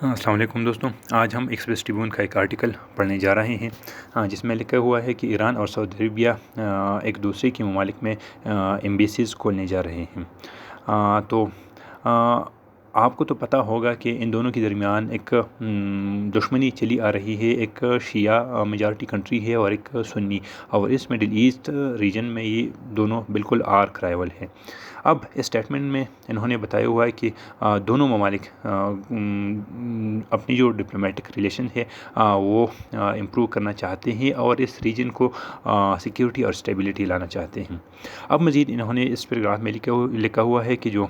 السلام علیکم دوستوں، آج ہم ایکسپریس ٹریبیون کا ایک آرٹیکل پڑھنے جا رہے ہیں جس میں لکھا ہوا ہے کہ ایران اور سعودی عربیہ ایک دوسرے کے ممالک میں ایمبیسیز کھولنے جا رہے ہیں۔ تو آپ کو تو پتہ ہوگا کہ ان دونوں کے درمیان ایک دشمنی چلی آ رہی ہے، ایک شیعہ میجارٹی کنٹری ہے اور ایک سنی، اور اس مڈل ایسٹ ریجن میں یہ دونوں بالکل آرک رائیول ہے۔ اب اسٹیٹمنٹ میں انہوں نے بتایا ہوا ہے کہ دونوں ممالک اپنی جو ڈپلومیٹک ریلیشن ہے وہ امپروو کرنا چاہتے ہیں اور اس ریجن کو سیکیورٹی اور اسٹیبلٹی لانا چاہتے ہیں۔ اب مزید انہوں نے اس پیراگراف میں لکھا ہوا ہے کہ جو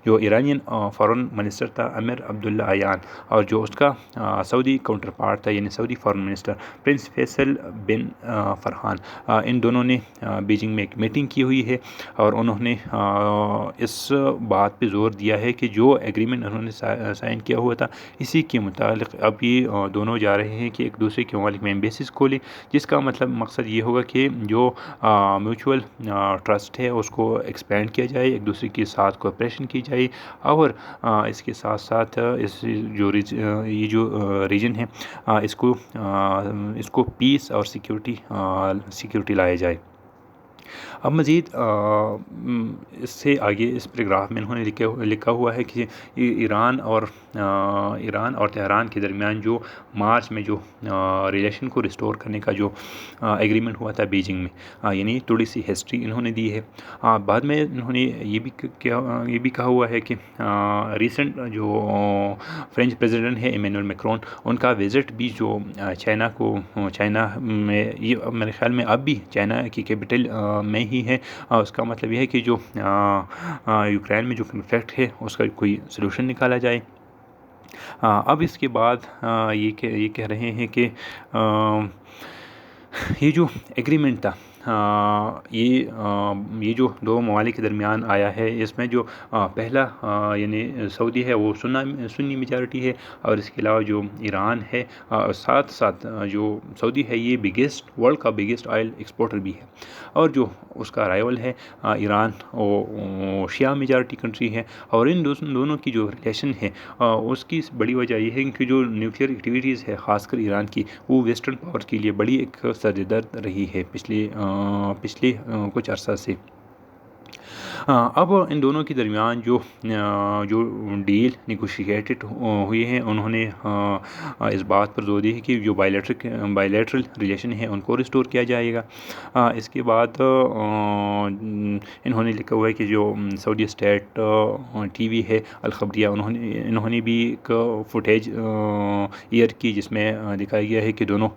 جو ایرانین فارن منسٹر تھا امیر عبداللہ عیان، اور جو اس کا سعودی کاؤنٹر پارٹ تھا یعنی سعودی فارن منسٹر پرنس فیصل بن فرحان، ان دونوں نے بیجنگ میں ایک میٹنگ کی ہوئی ہے اور انہوں نے اس بات پہ زور دیا ہے کہ جو ایگریمنٹ انہوں نے سائن کیا ہوا تھا اسی کے متعلق اب یہ دونوں جا رہے ہیں کہ ایک دوسرے کے ممالک میں ایمبیسیز کھولیں، جس کا مقصد یہ ہوگا کہ جو میوچول ٹرسٹ ہے اس کو ایکسپینڈ کیا جائے، ایک دوسرے کے ساتھ کوآپریشن کی جائے، اور اس کے ساتھ ساتھ یہ جو ریجن ہے اس کو پیس اور سیکیورٹی لایا جائے۔ اب مزید اس سے آگے اس پیراگراف میں انہوں نے لکھا ہوا ہے کہ ایران اور تہران کے درمیان جو مارچ میں جو ریلیشن کو ریسٹور کرنے کا جو ایگریمنٹ ہوا تھا بیجنگ میں، یعنی تھوڑی سی ہسٹری انہوں نے دی ہے۔ بعد میں انہوں نے یہ بھی کہا ہوا ہے کہ ریسنٹ جو فرینچ پریزیڈنٹ ہے ایمینول میکرون، ان کا وزٹ بھی جو چائنا میں، یہ میرے خیال میں اب بھی چائنا کی کیپٹل میں ہی ہے، اس کا مطلب یہ ہے کہ جو یوکرین میں جو کنفلکٹ ہے اس کا کوئی سلوشن نکالا جائے۔ اب اس کے بعد یہ کہہ رہے ہیں کہ یہ جو ایگریمنٹ تھا یہ جو دو ممالک کے درمیان آیا ہے، اس میں جو پہلا یعنی سعودی ہے وہ سنی میجارٹی ہے، اور اس کے علاوہ جو ایران ہے ساتھ ساتھ جو سعودی ہے یہ ورلڈ کا بگیسٹ آئل ایکسپورٹر بھی ہے، اور جو اس کا رائیول ہے ایران وہ شیعہ میجارٹی کنٹری ہے، اور ان دونوں کی جو ریلیشن ہے اس کی بڑی وجہ یہ ہے کہ جو نیوکلیئر ایکٹیویٹیز ہے خاص کر ایران کی، وہ ویسٹرن پاور کے لیے بڑی ایک سر درد رہی ہے پچھلے کچھ عرصہ سے۔ اب ان دونوں کے درمیان جو ڈیل نیگوشیٹڈ ہوئی ہیں، انہوں نے اس بات پر زور دی ہے کہ جو بائیلیٹرل ریلیشن ہے ان کو ریسٹور کیا جائے گا۔ اس کے بعد انہوں نے لکھا ہوا ہے کہ جو سعودی اسٹیٹ ٹی وی ہے الخبریہ، انہوں نے بھی ایک فوٹیج ایئر کی جس میں دکھایا گیا ہے کہ دونوں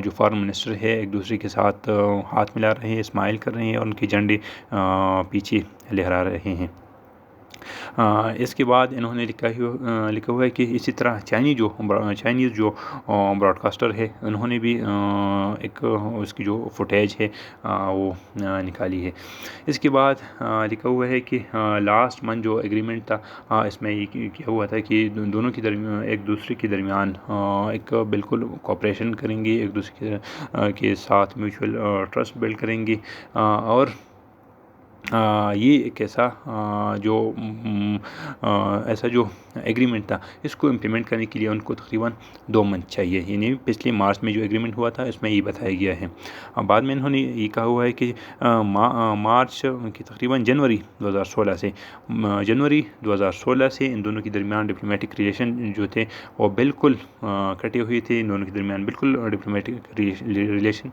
جو فارن منسٹر ہے ایک دوسرے کے ساتھ ہاتھ ملا رہے ہیں، اسمائل کر رہے ہیں، اور ان کے جھنڈے پیچھے لہرا رہے ہیں۔ اس کے بعد انہوں نے لکھا ہوا ہے کہ اسی طرح چائنیز جو براڈ کاسٹر ہے انہوں نے بھی ایک اس کی جو فوٹیج ہے وہ نکالی ہے۔ اس کے بعد لکھا ہوا ہے کہ لاسٹ منتھ جو ایگریمنٹ تھا اس میں یہ کیا ہوا تھا کہ دونوں کے درمیان ایک دوسرے کے درمیان ایک بالکل کوآپریشن کریں گے، ایک دوسرے کے ساتھ میوچول ٹرسٹ بلڈ کریں گے، اور یہ ایک ایسا جو ایگریمنٹ تھا اس کو امپلیمنٹ کرنے کے لیے ان کو تقریباً 2 منتھ چاہیے، یعنی پچھلے مارچ میں جو ایگریمنٹ ہوا تھا اس میں یہ بتایا گیا ہے۔ بعد میں انہوں نے یہ کہا ہوا ہے کہ مارچ کی تقریباً جنوری 2016 سے ان دونوں کے درمیان ڈپلومیٹک ریلیشن جو تھے وہ بالکل کٹے ہوئے تھے، ان دونوں کے درمیان بالکل ڈپلومیٹک ریلیشن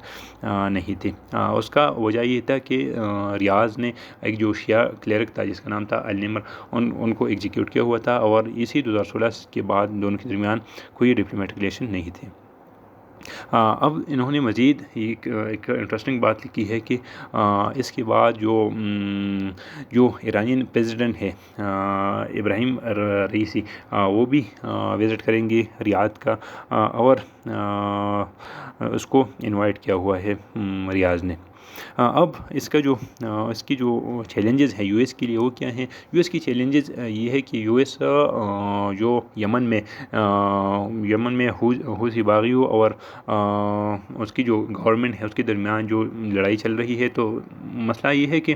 نہیں تھے۔ اس کا وجہ یہ تھا کہ ریاض نے ایک جو شیعہ کلیرک تھا جس کا نام تھا النمر، ان کو ایگزیکیوٹ کیا ہوا تھا، اور اسی 2016 کے بعد دونوں کے درمیان کوئی ڈپلومیٹک ریلیشن نہیں تھے۔ اب انہوں نے مزید ایک انٹرسٹنگ بات لکھی ہے کہ اس کے بعد جو ایرانین پریزیڈنٹ ہے ابراہیم رئیسی، وہ بھی وزٹ کریں گے ریاض کا، اور اس کو انوائٹ کیا ہوا ہے ریاض نے۔ اب اس کی جو چیلنجز ہیں یو ایس کے لیے وہ کیا ہیں؟ یو ایس کی چیلنجز یہ ہے کہ یو ایس جو یمن میں حوثی باغیوں اور اس کی جو گورنمنٹ ہے اس کے درمیان جو لڑائی چل رہی ہے، تو مسئلہ یہ ہے کہ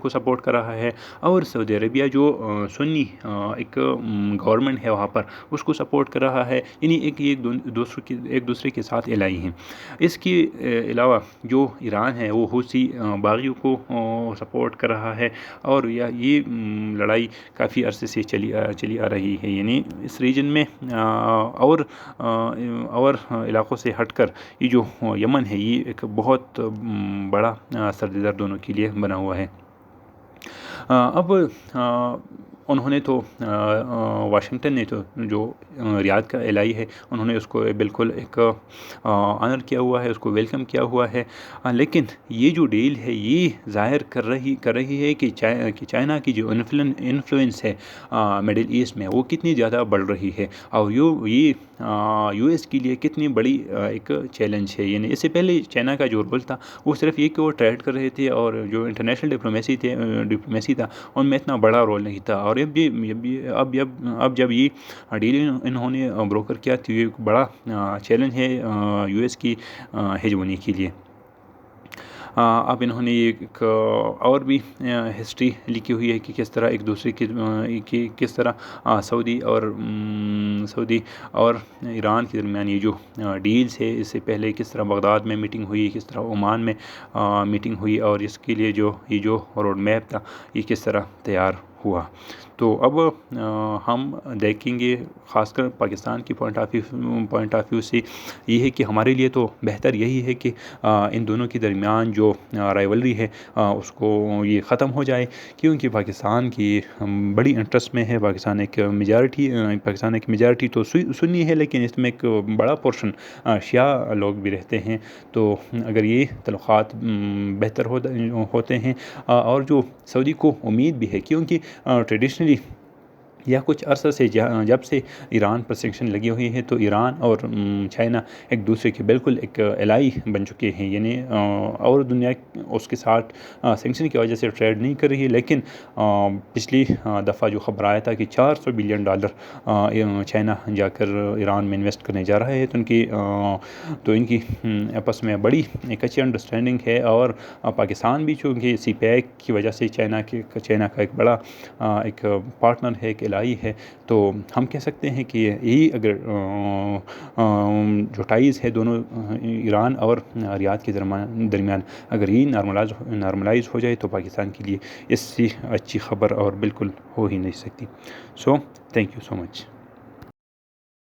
کو سپورٹ کر رہا ہے، اور سعودی عربیہ جو سنی ایک گورنمنٹ ہے وہاں پر اس کو سپورٹ کر رہا ہے، یعنی ایک دوسرے کے ساتھ الائی ہیں۔ اس کے علاوہ جو ایران ہے وہ حوثی باغیوں کو سپورٹ کر رہا ہے، اور یہ لڑائی کافی عرصے سے چلی آ رہی ہے، یعنی اس ریجن میں اور علاقوں سے ہٹ کر یہ جو یمن ہے یہ ایک بہت بڑا سرد درد دونوں کے لیے بنا ہوا ہے۔ اب انہوں نے تو واشنگٹن نے تو جو ریاض کا الائی ہے انہوں نے اس کو بالکل ایک آنر کیا ہوا ہے، اس کو ویلکم کیا ہوا ہے، لیکن یہ جو ڈیل ہے یہ ظاہر کر رہی ہے کہ چائنا کی جو انفلوئنس ہے مڈل ایسٹ میں وہ کتنی زیادہ بڑھ رہی ہے، اور یہ یو ایس کے لیے کتنی بڑی ایک چیلنج ہے۔ یعنی اس سے پہلے چائنا کا جو رول تھا وہ صرف یہ کہ وہ ٹریڈ کر رہے تھے، اور جو انٹرنیشنل ڈپلومیسی تھا ان میں اتنا بڑا رول نہیں تھا، اور اب جب یہ ڈیل انہوں نے بروکر کیا تو یہ ایک بڑا چیلنج ہے یو ایس کی ہیجمونی کے لیے۔ اب انہوں نے ایک اور بھی ہسٹری لکھی ہوئی ہے کہ کس طرح ایک دوسرے کی کس طرح سعودی اور ایران کے درمیان یہ جو ڈیلز ہے اس سے پہلے کس طرح بغداد میں میٹنگ ہوئی، کس طرح عمان میں میٹنگ ہوئی، اور اس کے لیے یہ جو روڈ میپ تھا یہ کس طرح تیار ہوا۔ تو اب ہم دیکھیں گے خاص کر پاکستان کی پوائنٹ آف ویو سے یہ ہے کہ ہمارے لیے تو بہتر یہی ہے کہ ان دونوں کے درمیان جو رائیولری ہے اس کو یہ ختم ہو جائے، کیونکہ پاکستان کی بڑی انٹرسٹ میں ہے۔ پاکستان ایک میجارٹی تو سنی ہے، لیکن اس میں ایک بڑا پورشن شیعہ لوگ بھی رہتے ہیں، تو اگر یہ تعلقات بہتر ہوتے ہیں، اور جو سعودی کو امید بھی ہے کیونکہ ٹریڈیشنلی یا کچھ عرصہ سے جب سے ایران پر سینکشن لگی ہوئی ہے تو ایران اور چائنا ایک دوسرے کے بالکل ایک الائی بن چکے ہیں، یعنی اور دنیا اس کے ساتھ سینکشن کی وجہ سے ٹریڈ نہیں کر رہی ہے، لیکن پچھلی دفعہ جو خبر آیا تھا کہ $400 بلین چائنا جا کر ایران میں انویسٹ کرنے جا رہا ہے، تو ان کی آپس میں بڑی ایک اچھی انڈرسٹینڈنگ ہے، اور پاکستان بھی چونکہ سی پیک کی وجہ سے چائنا کا ایک بڑا ایک پارٹنر ہے، ایک الائی ہے، تو ہم کہہ سکتے ہیں کہ یہی اگر جو ٹائز ہے دونوں ایران اور ریاض کے درمیان اگر یہ نارملائز ہو جائے تو پاکستان کے لیے اس سے اچھی خبر اور بالکل ہو ہی نہیں سکتی۔ So thank you so much.